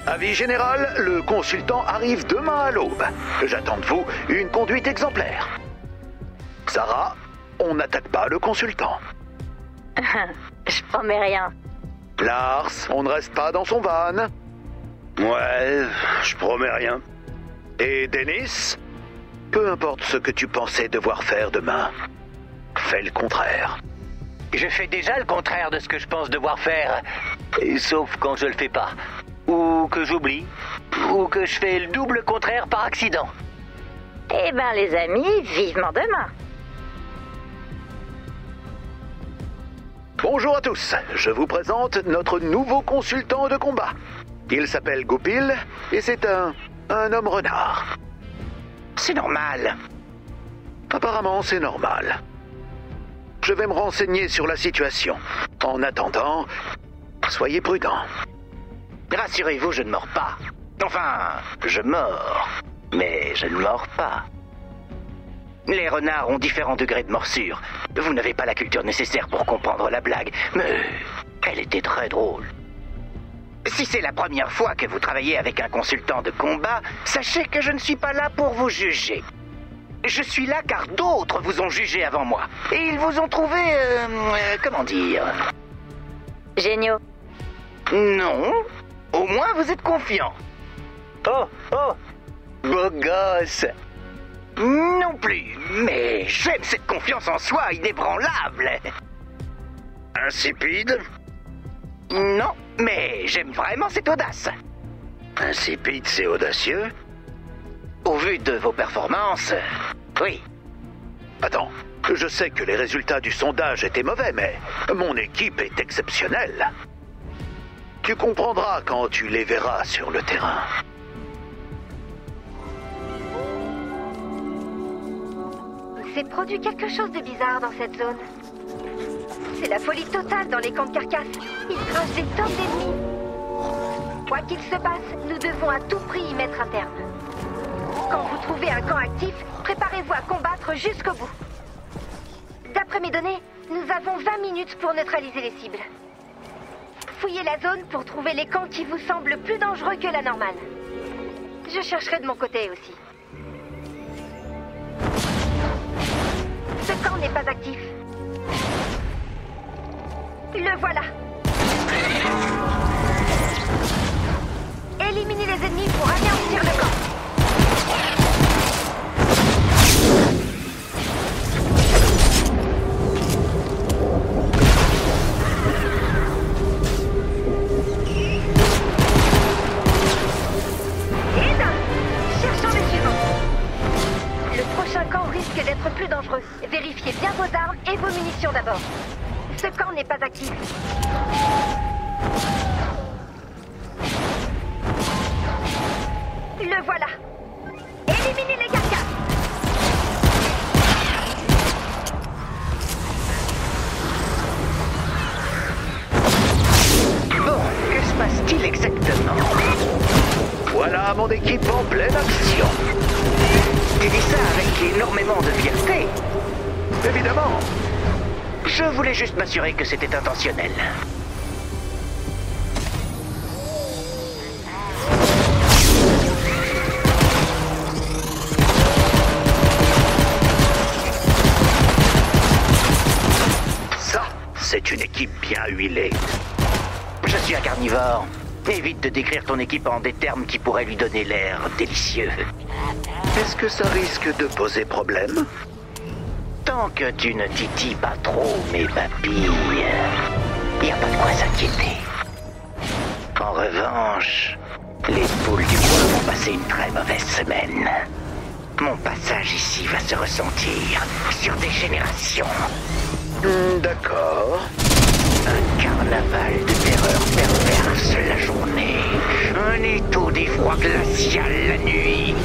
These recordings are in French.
Avis général, le consultant arrive demain à l'aube. J'attends de vous une conduite exemplaire. Sarah, on n'attaque pas le consultant. Je promets rien. Lars, on ne reste pas dans son van. Ouais, je promets rien. Et Dennis, peu importe ce que tu pensais devoir faire demain, fais le contraire. Je fais déjà le contraire de ce que je pense devoir faire. Sauf quand je le fais pas. Ou que j'oublie. Ou que je fais le double contraire par accident. Eh ben les amis, vivement demain. Bonjour à tous, je vous présente notre nouveau consultant de combat. Il s'appelle Goupil et c'est un homme renard. C'est normal. Apparemment, c'est normal. Je vais me renseigner sur la situation. En attendant, soyez prudents. Rassurez-vous, je ne mords pas. Enfin, je mords, mais je ne mords pas. Les renards ont différents degrés de morsure. Vous n'avez pas la culture nécessaire pour comprendre la blague, mais elle était très drôle. Si c'est la première fois que vous travaillez avec un consultant de combat, sachez que je ne suis pas là pour vous juger. Je suis là car d'autres vous ont jugé avant moi. Et ils vous ont trouvé... comment dire... Géniaux. Non. Au moins vous êtes confiant. Oh, beau gosse. Non plus, mais j'aime cette confiance en soi inébranlable. Insipide? Non, mais j'aime vraiment cette audace. Insipide, c'est audacieux? Au vu de vos performances, oui. Attends, je sais que les résultats du sondage étaient mauvais, mais mon équipe est exceptionnelle. Tu comprendras quand tu les verras sur le terrain. Il s'est produit quelque chose de bizarre dans cette zone. C'est la folie totale dans les camps de carcasses. Ils crachent des tonnes d'ennemis. Quoi qu'il se passe, nous devons à tout prix y mettre un terme. Quand vous trouvez un camp actif, préparez-vous à combattre jusqu'au bout. D'après mes données, nous avons 20 minutes pour neutraliser les cibles. Fouillez la zone pour trouver les camps qui vous semblent plus dangereux que la normale. Je chercherai de mon côté aussi. Ce camp n'est pas actif. Le voilà. Éliminez les ennemis pour anéantir le camp. Cherchons le suivant. Le prochain camp risque d'être plus dangereux. Vérifiez bien vos armes et vos munitions d'abord. Ce camp n'est pas actif. Le voilà. Éliminez les carcasses. Bon, que se passe-t-il exactement? Voilà mon équipe en pleine action. Tu dis ça avec énormément de fierté. Évidemment. Je voulais juste m'assurer que c'était intentionnel. Ça, c'est une équipe bien huilée. Je suis un carnivore. Évite de décrire ton équipe en des termes qui pourraient lui donner l'air délicieux. Est-ce que ça risque de poser problème? Tant que tu ne titilles pas trop mes papilles, y a pas de quoi s'inquiéter. En revanche, les poules du bois vont passer une très mauvaise semaine. Mon passage ici va se ressentir sur des générations. D'accord. Un carnaval de terreur perverse la journée. Un étau d'effroi glacial la nuit.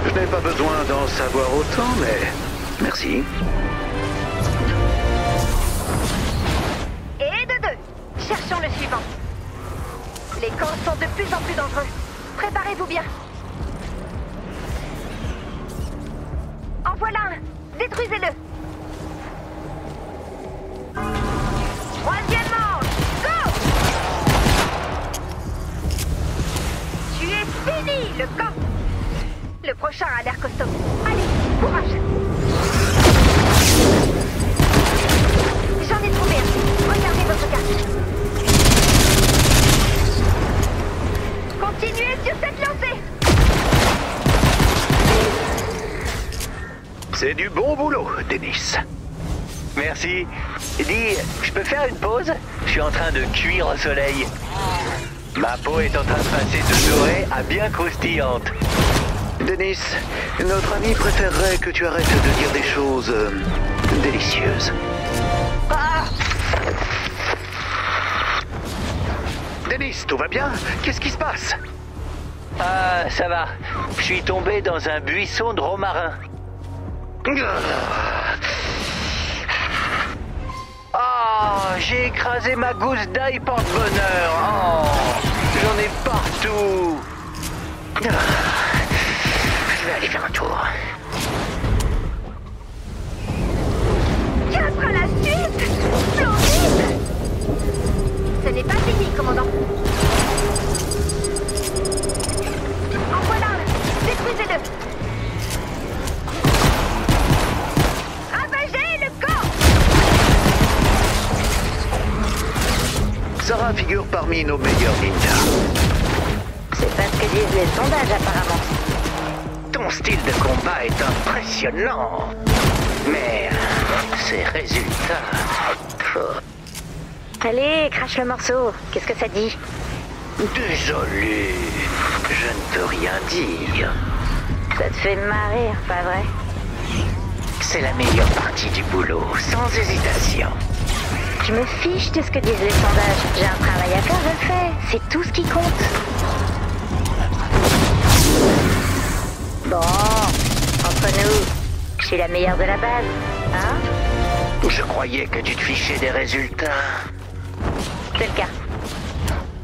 Je n'ai pas besoin d'en savoir autant, mais merci. Et de deux. Cherchons le suivant. Les camps sont de plus en plus dangereux. Préparez-vous bien. En voilà un. Détruisez-le. Troisième manche. Go! prochain a l'air costaud. Allez, courage. J'en ai trouvé un. Regardez votre carte. Continuez sur cette lancée. C'est du bon boulot, Dennis. Merci. Dis, je peux faire une pause? Je suis en train de cuire au soleil. Ma peau est en train de passer de dorée à bien croustillante. Dennis, notre ami préférerait que tu arrêtes de dire des choses délicieuses. Ah! Dennis, tout va bien? Qu'est-ce qui se passe? Ah, ça va. Je suis tombé dans un buisson de romarin. Oh, j'ai écrasé ma gousse d'ail porte-bonheur. Oh, j'en ai partout. Je vais aller faire un tour. Quatre à la suite. Splendide. Ce n'est pas fini, commandant. En voilà un. Détruisez-le. Ravagez le camp. Sarah figure parmi nos meilleurs ninjas. C'est pas ce que disent les sondages, apparemment. Ton style de combat est impressionnant. Mais ces résultats... Allez, crache le morceau. Qu'est-ce que ça dit? Désolé, je ne peux rien dire. Ça te fait marrer, pas vrai? C'est la meilleure partie du boulot, sans hésitation. Je me fiche de ce que disent les sondages. J'ai un travail à faire, je le fais. C'est tout ce qui compte. Bon, entre nous, je suis la meilleure de la base, hein? Je croyais que tu te fichais des résultats. C'est le cas.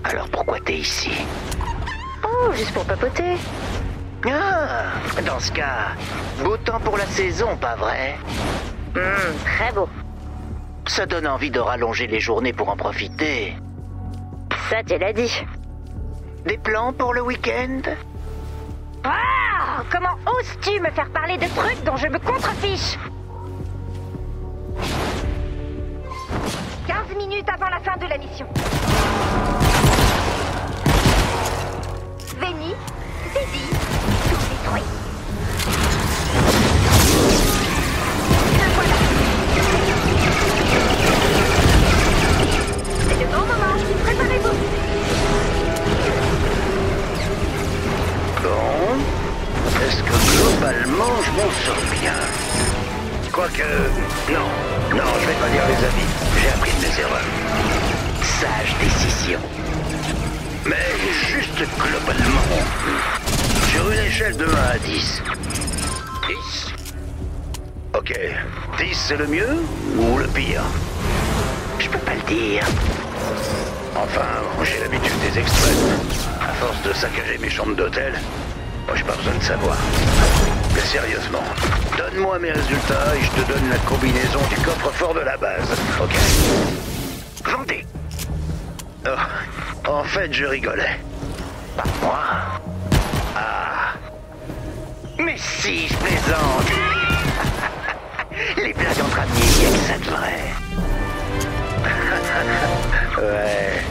Alors pourquoi t'es ici? Oh, juste pour papoter. Ah, dans ce cas, beau temps pour la saison, pas vrai? Très beau. Ça donne envie de rallonger les journées pour en profiter. Ça, tu l'as dit. Des plans pour le week-end? Ah! Comment oses-tu me faire parler de trucs dont je me contrefiche? 15 minutes avant la fin de la mission. Veni, Vidi, tout détruit. Le voilà. C'est le bon moment. Préparez-vous. Bon, est-ce que globalement je m'en sors bien? Quoique... Non, je vais pas dire les avis. J'ai appris de mes erreurs. Sage décision. Mais juste globalement, sur une échelle de 1 à 10. 10. Ok, 10 c'est le mieux ou le pire? Je peux pas le dire. Enfin, j'ai l'habitude des extrêmes. À force de saccager mes chambres d'hôtel, moi j'ai pas besoin de savoir. Mais sérieusement, donne-moi mes résultats et je te donne la combinaison du coffre-fort de la base, ok? Vendez. Oh, en fait, je rigolais. Pas moi. Ah, Mais si, je plaisante. Les blagues entre amis, il y a que ça de vrai. ouais.